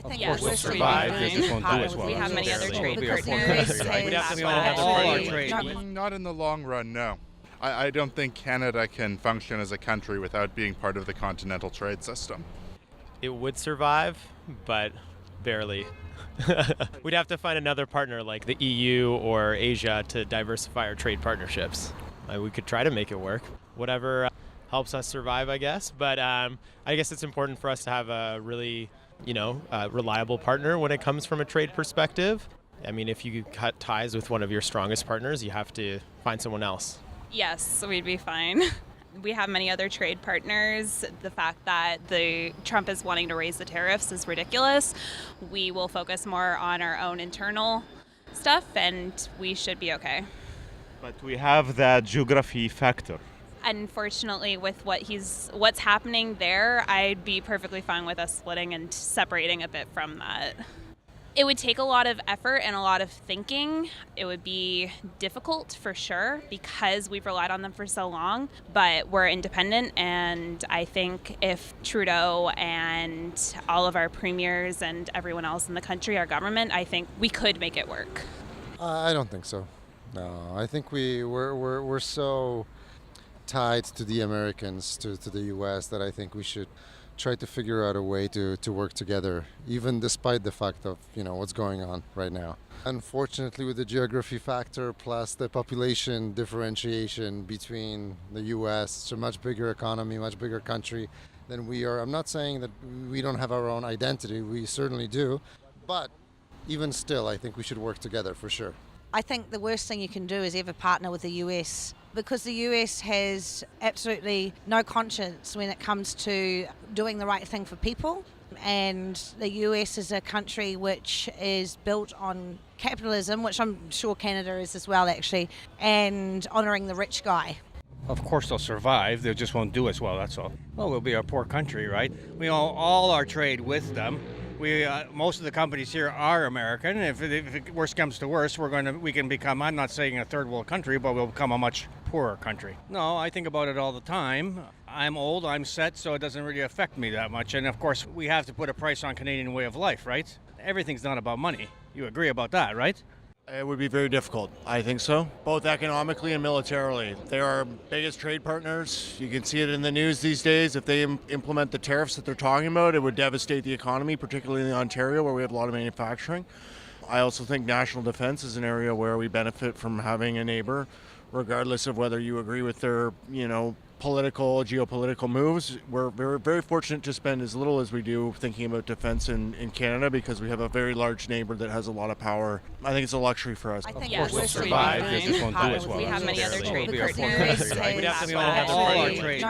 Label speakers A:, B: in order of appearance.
A: I think
B: Of course they'll
A: we're
B: survive, they just won't do as well.
C: We have many other trade
B: We'll be a foreign
C: partners.
B: country.
C: We'd have to
B: all have all our trade.
D: Not in the long run, no. I don't think Canada can function as a country without being part of the continental trade system.
E: It would survive, but barely. We'd have to find another partner like the EU or Asia to diversify our trade partnerships. We could try to make it work. Whatever helps us survive, I guess. But I guess it's important for us to have a really, reliable partner when it comes from a trade perspective. I mean, if you cut ties with one of your strongest partners, you have to find someone else.
C: Yes, we'd be fine. We have many other trade partners. The fact that Trump is wanting to raise the tariffs is ridiculous. We will focus more on our own internal stuff, and we should be okay.
F: But we have that geography factor.
C: Unfortunately, with what's happening there, I'd be perfectly fine with us splitting and separating a bit from that. It would take a lot of effort and a lot of thinking. It would be difficult for sure because we've relied on them for so long, but we're independent, and I think if Trudeau and all of our premiers and everyone else in the country, our government, I think we could make it work.
G: I don't think so. No, I think we're so tied to the Americans, to the U.S., that I think we should try to figure out a way to work together, even despite the fact of what's going on right now. Unfortunately, with the geography factor plus the population differentiation between the U.S., it's a much bigger economy, much bigger country than we are. I'm not saying that we don't have our own identity, we certainly do, but even still, I think we should work together for sure.
A: I think the worst thing you can do is ever partner with the US, because the US has absolutely no conscience when it comes to doing the right thing for people. And the US is a country which is built on capitalism, which I'm sure Canada is as well, actually, and honouring the rich guy.
B: Of course they'll survive, they just won't do as well, that's all. Well, we'll be a poor country, right? We own all our trade with them. Most of the companies here are American. If worse comes to worse, we can become, I'm not saying a third world country, but we'll become a much poorer country. No, I think about it all the time. I'm old, I'm set, so it doesn't really affect me that much. And of course, we have to put a price on Canadian way of life, right? Everything's not about money. You agree about that, right?
H: It would be very difficult. I think so, both economically and militarily. They're our biggest trade partners. You can see it in the news these days. If they implement the tariffs that they're talking about, it would devastate the economy, particularly in Ontario, where we have a lot of manufacturing. I also think national defense is an area where we benefit from having a neighbor, regardless of whether you agree with their, geopolitical moves. We're very fortunate to spend as little as we do thinking about defense in Canada, because we have a very large neighbor that has a lot of power. I think it's a luxury for us.
A: I think
C: Yes,
A: we're
C: we'll
A: surviving.
E: survive, they just won't do as well.
C: We have many other
E: We'll
C: trade
E: be a foreign
C: partners.
E: country. We'd have to
B: all have all our trade.